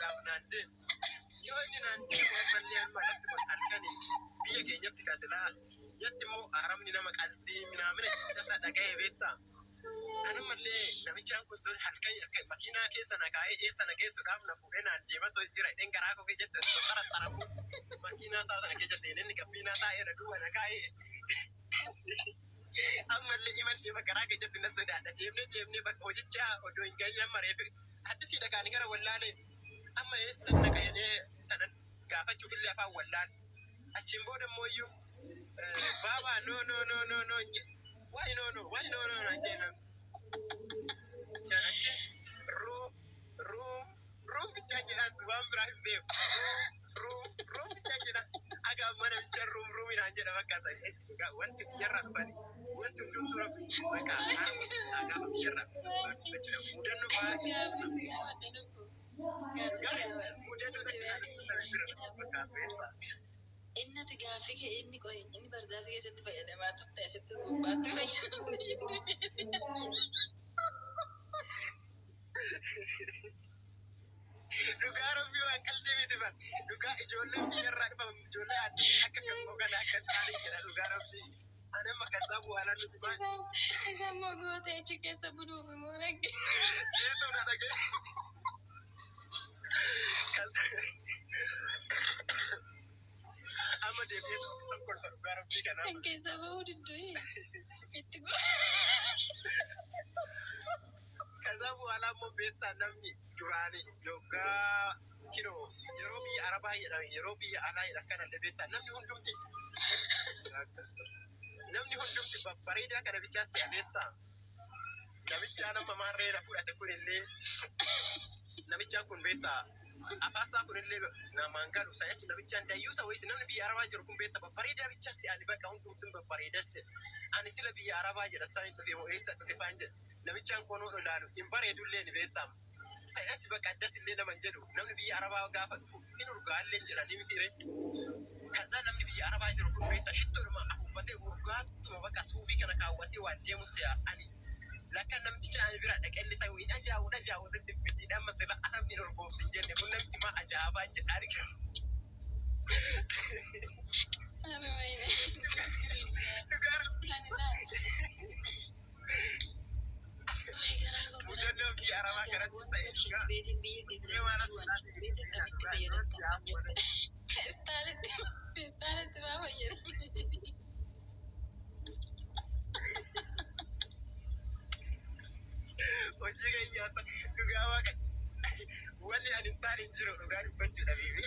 Nande yoo inni nande mallee amma lafti kun halkanii biyya keenyatti kasilaa yatti immoo aramni nama qalbii minaamina jecha dhaga'ee beektaa. Ana mallee namichaan kustoon halkan makiinaa keessa nagaa'ee eessa nageessuudhaaf na fuudhee naan deematoo jira dheen garaa koo keessatti xaraxaramu makiinaa isaa sana keessa seeninni gabbiinaa taa'ee na duuba nagaa'ee. Ammallee imallee makaraa keessatti na sodaadha deemnee bakka hojichaa odoo hin gahin amma reefe addisii dhagaanii gara wallaalee amma eessa nagayanii tanan gaafachuufillee afaan wallaan achiin booda mooyyuu baabaa no why no jenam janachi room bichaan jedhaan waan biraa hin beeku room bichaan jedha agaa mana bichaan room inaan jedha bakka isaa wanti biyyarraa dhufani wanti hundumtuu bakka haala gaafa biyyarraa dhufani mudannoo baay'ee mudannoo takka jira bakka beektaa. Inni gaaffii kee inni qo'e inni bardaafii keessatti fayyadamaa turte asitti gubbaatti fayyadamuu dhugaa rabbii waan qalbii miti ban dhugaa ijoolleen biyyarraa dhufan ijoollee addii akka gamoo kana akka taa'anii jedha dhugaa rabbii ana makasaa bu'aalaan nuti baan isa mogoota achi keessa buduuf immoo dhagge jeetuu na dhagee amma deebi'ee tokko kolfa dhugaa rabbii kanaa kan keessa bahuu didduu itti kaza bu'aala ammoo beektaa namni duraanii yookaan kiloo yeroo biyya arabaa jedhan yeroo biyya alaa jedhan kanallee beektaa namni hundumti babbareedaa kana bichaa si'a beektaa namichaa nama maarreera fudhate kunillee namichaan kun beektaa afaasaa kunillee namaan galu sayachi namichaan dayyuusa wayiiti namni biyya arabaa jiru kun beektaa babbareedaa bichaa si'ani bakka hundumtuun babbareedas ani sila biyya arabaa jedha saan dhufe moo eessa dhufe faan jedha namichaan koonoo ilaalu hin bareedullee ni beektamu sayachi bakka addas illee naman jedhu namni biyya arabaa gaafa dhufu hin urgaallee jedhanii mitiire kaza namni biyya arabaa jiru kun beektaa shittoodhuma afuuffatee urgaatuma bakka suufii kana kaawwatee waan deemu si'a ani lakkan namticha ani bira dhaqelli isaa hin ajaa'u sitti bitiidhaan masila arabni urgoofti hin jenne kun namti maa ajaa'abaa jedha arga. Mudannoo biyya arabaa kanatti ta'e dhugaa. Mee waan feestaanitti maa fayyadamu. Hojii keenyaatti dhugaa waaqa wanni ani hin taane hin jiru dhugaa dubbachuudha biibi.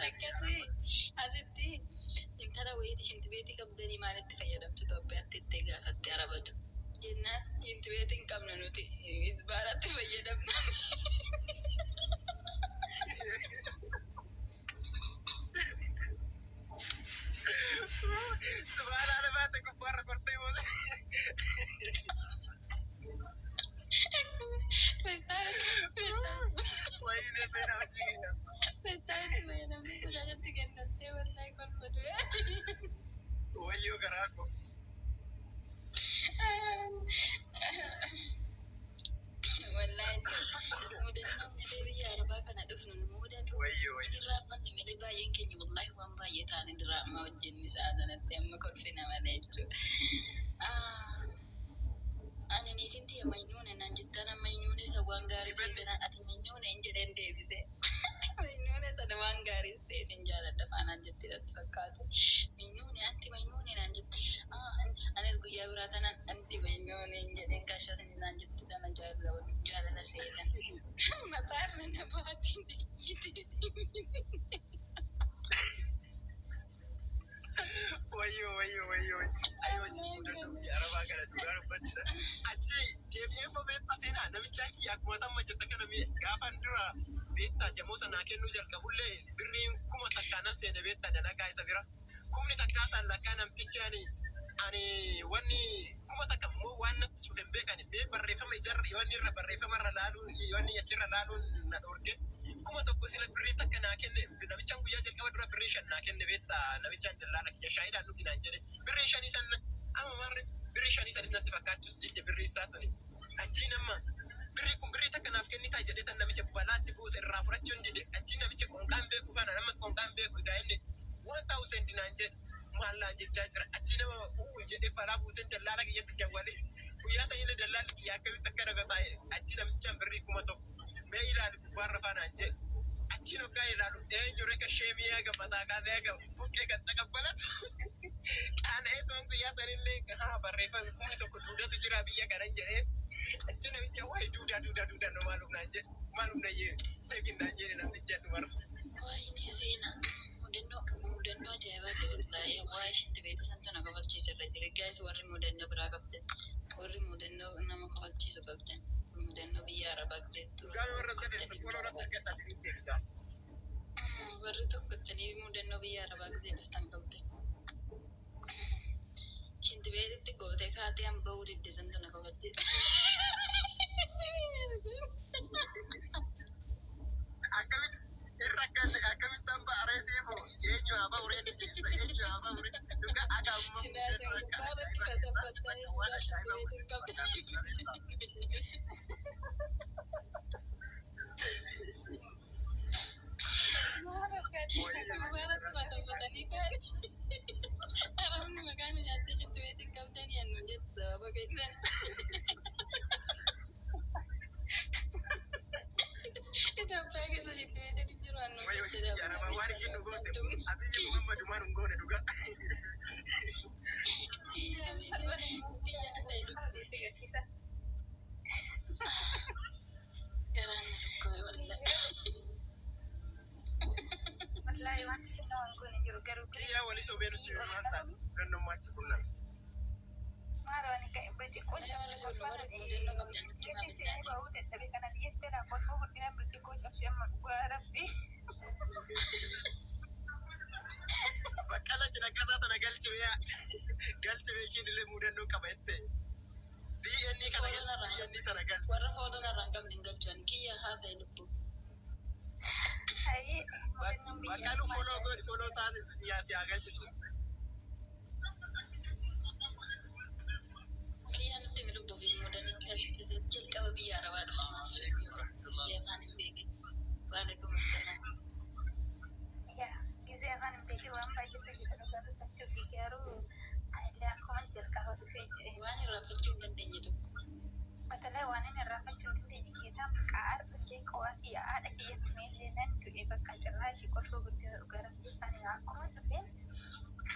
Akkasii asitti intala wayiiti shintibeetii qabdanii maalitti fayyadamtu Itoophiyaatti itti gaafatte arabatu jennaan shintibeetii hin qabnu nuti isbaaratti fayyadamna. Subhaanallah baate gubbaarra kortee booda. Wayine seenaa hojii keenyaatti. Feestaanitti fayyadamni sodaatti kennattee wallaahi kolfatu. Wayyoo garaa koo. Wallaahi mudannoon biyya arabaa kana dhufnu nu mudatu. Irraa uffanne malee baay'een keenya wallaahi waan baay'ee taane diraamaa hojjenni isaa sanatti amma kolfina malee jechuudha. Ani niitiin tiyya maynuune naan jettaan maynuune isa waan gaarii seetanaan ati maynuune hin jedheen deebise. Maynuune sana waan gaarii ta'e sin jaaladha faanaan jettee natti fakkaate. Maynuune anti maynuune naan jette. Anis guyyaa biraa tanaan anti maynuune hin jedheen kaashatin naan jette sana jaalala seetan. Mataarra na baatiin ijjite. Wayyoo. Ayoo si mudannoo biyya arabaa kana dhugaa dubbachuudha. Achi deebi'ee immoo beektaa seenaa namichaa kiyya akkuma tamma jette kana gaafan dura beektaa jamoo sanaa kennuu jalqabullee birriin 1000 takkaanas seene beektaa dalagaa isa bira. 1000 takkaasaan lakkaa namtichi ani wanni 1000 takka immoo waan natti cufe hin beekani mee barreeffama ijarra wanni irra barreeffama irra laaluun wanni achirra laaluun na dhorge. 1000 sila birrii takka naa kenne namichaan guyyaa jalqaba dura birrii 5 naa kenne beektaa namichaan dallaala kiyya shaayidhaan dhuginaan jedhe birrii 5 san amma marre birrii 5 sanis natti fakkaachus jidde birrii isaa tuni achi nama Birrii kun birrii takka naaf kennitaa jedhee tan namicha balaatti buuse irraa fudhachuun dide achi namicha qonqaan beeku kana namas qonqaan beeku daa'imni 1000 naan jedhe maallaan jechaa jira achi nama jedhee balaa buusee dallaala kiyyatti dawwalee guyyaa sanyilee dallaalli kiyyaa akkamitti akka dagataa achi namichaan birrii 1000 mee ilaali gubbaarra faanaan jedhe achi noggaa ilaalu eenyu reka sheemii eega mataa kaasee eega buqqee kan taqabbalatu qaana'ee toon guyyaa sanillee haa barreeffame 1000 duudatu jira biyya kanan jedheen achi namicha waa'ee duudaa no maalum nayyee teeginnaan jedhe namticha dhumar. Waayini seenaa mudannoo ajaa'ibaatti qulqullaa'ee waa ishiitti beektu santu na kabalchiisa irra jira. Gaa'is warri mudannoo biraa qabdan warri mudannoo nama kabalchiisu qabdan mudannoo biyya arabaa qabdattu. Gaa'ii warra sadeen foloo irratti argataa siniif deebisa. Warri tokkottanii mudannoo biyya arabaa qabdattan qabdan. Ishiitti beektutti gootee kaatee hamba'uu didde santu na kabalchiisa. Akkamitti hamba areesiifu eenyu haa ba'u reetti keessa eenyu haa ba'u reetti dhugaa akka amma mudannoo akka ajaa'ibaa keessaa waan ajaa'ibaa Bakkala jira gasaa tana galchee kiinilee mudannoo qaba jettee BNI kana galchee BNI tana galchee warra foodon irraa hin qabne hin galchan kiyya haasa'e lubbu. Bakkalu foloo taasise siyaasi galchitu. Kiyya nutti mi lubbu fi mudannoo jalqaba biyya arabaa dhuftu afaan hin beekin. Waalaikum assalam. Gisee afaan hin beekin waan baay'eetu jira dhugaa dubbachuuf garuu anillee akkuma jalqaba dhufee jedhe. Waan irraanfachuu hin dandeenye tokko. Batalee waan inni irraanfachuu hin dandeenye keetaan qaar biyyee qowaa fi haadha kiyyatti meellee nan du'e bakka cirraa fi qorroo guddaa dhugaa ani akkuma dhufeen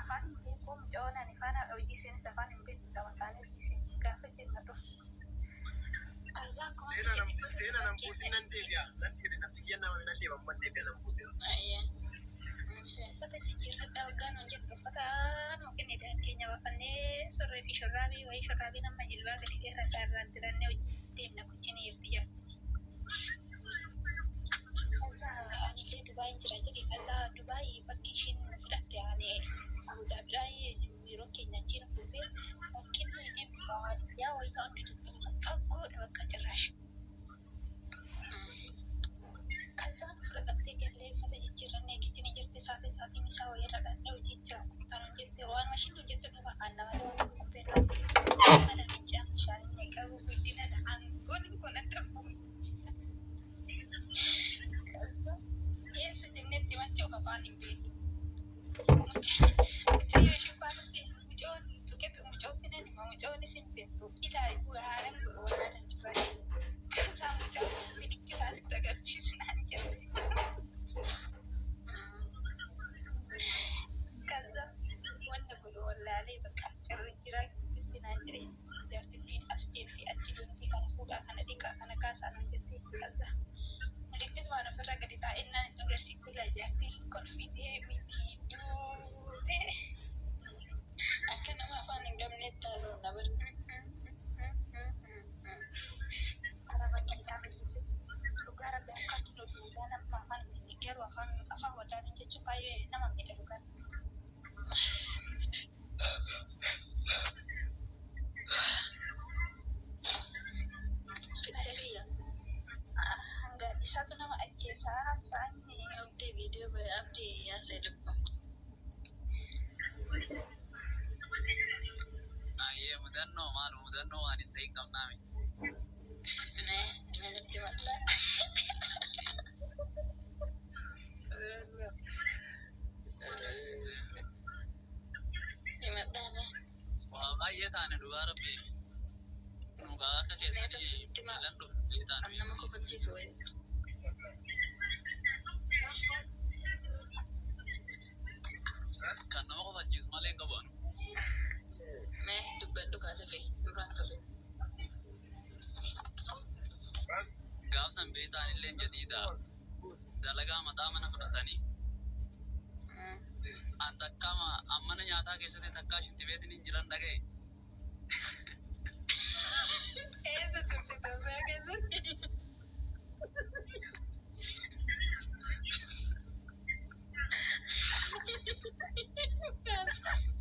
afaan hin beeku mucaan ani faana hojii seenis afaan hin beeku taphataan hojii seenis gaafa jenna dhufu. Seena nam buusin nan deebi'a. Nan deebi'a namti kiyya nama nan deebi'a amman deebi'a nam buusin. Uffata jijjiirradhaa waggaan hojjettu uffata nuukin keenya baafannee sorree fi shurraabii wayii shurraabii nama jilbaa gadi seerradhaa irraan dirannee hojii deemna kuchini jirti jaartini. Kaza anillee Dubaayin jira jedhe kaza Dubaayii bakki ishiin fudhatte ani Abuudaabiidhaan yeroo keenya achiin fuutee bakki nuyi deemnu baadiyyaa wayii ta'an dudutti fagoodha bakka cirraash. Kazaan fudhattee gallee uffata jijjiirrannee kichini jirti saatii misaa wayii irra dhannee hojii jira kutaan hojjette waan mashiin hojjettu nu baqaan nama dhawatu qopheedha. Mana fincaan bishaan qabu guddina aangoon kun adda bu'u. Eessa jennetti machoo afaan hin beeku. Mucayyoo shifaana see mucoon tuqetu mucootti nan hima mucoonis hin beeku. Ilaahi bu'aaran godhu wallaalan cirraa. Kasaa mucaa filikkisaanitti agarsiisnaan jette. Kasaa wanta godhu wallaalee bakka cirri jiraa gidduu naan jiree. Jaartittiin as deemtee achi deemtee kana fuudhaa kana dhiqaa kana kaasaa nuun jettee kasaa. Mulichis waan ofirraa gadi taa'ennaan itti agarsiisu jaartiin kolfitee miti duutee. Akka nama afaan hin qabneetti taa'u na barbaada. Dhugaa rabbi akkaatti lolluudhaa nama afaan hin garuu afaan wallaalu jechuun baay'ee nama miidha dhugaa. Hanga isaatu nama ajjeesaa sa'anni. Abdii viidiyoo baay'ee abdii yaasa lubbu. Mudannoo maal mudannoo waan hin ta'in qabnaami. Manatti madda. Himadhaame. Waa baay'ee taane dhugaa rabbi. Dhugaa akka keessanii miilan dhufanii taane. An nama kofalchiisu wayii. Kan nama kofalchiisu malee hin qabu anu. Mee dubbadhu kaase fe'i duraan tafe. Gaafsan beektaan illee jadiidha. Dalagaa mataa mana fudhatanii. An takkaama ammana nyaataa keessatti takkaa shinti beetin hin jiran dhaga'e. Eessa turte Itoophiyaa keessatti?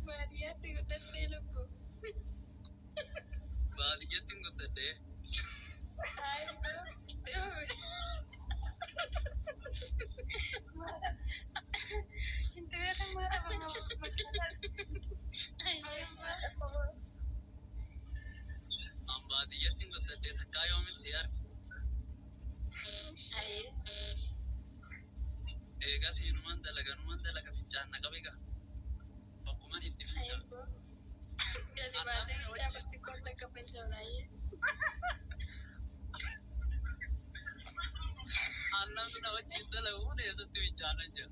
Baadiyyaatti guddattee lubbu. Baadiyyatti hin guddadhee. An baadiyyatti hin guddadhee takkaa yoomin si arge. Eegas hinuman dalaga fincaan na qabe gaa. Bakkuman itti fincaan. Gadi baatee fincaa bakki koota akka fincaa baay'ee. Annamni na wajjin dalaguun eessatti fincaanan jira.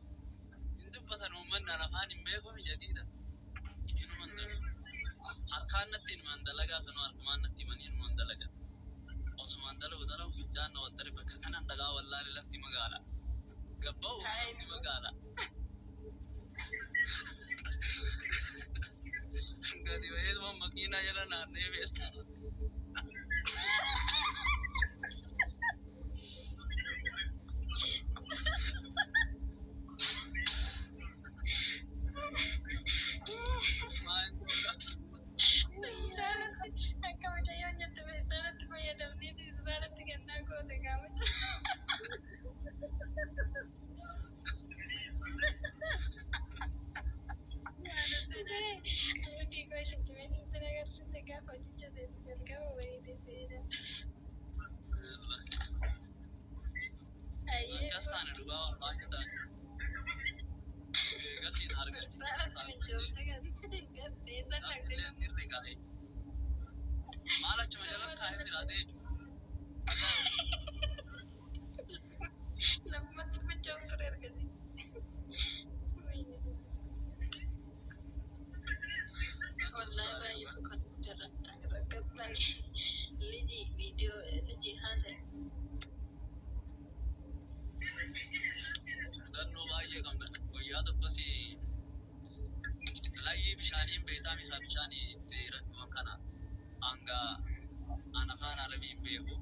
Hin dubbatan uummanni afaan hin beekuun jadiidha. Hinuman dalaga. Harkaan natti hinuman dalagaa sanuu harkumaan natti himanii hinuman dalaga. Osumaan dalagu fincaan na wattari bakka kanan dhagaa wallaalee lafti magaalaa. Gabba'u lafti magaalaa. Gadi baheetuma makiinaa jala naannee beesta. Akka mucayyoon jettu beektaanatti fayyadamneeti isbaaratti kennaa goote gaamacha. Abdii koo ishitti beekumsa agarsiifte gaafa hojicha seetu jalqaba wayii seera. Akkas taane dhugaa waan baay'ee taane. Eegasiin arganii. Dirri gaa'ee. Maal achuma jala kaa'ee biraatee jechuudha. Lammatti fincaan ture argasi. Wallahi baay'ee boqotu rakkatani. Liji viidiyoo liji haasa'e. Mudannoo baay'ee qabna. Guyyaa tokkos layyii bishaaniin beektaa bishaanii itti rakkoon kana hanga ana afaan arabiin beeku.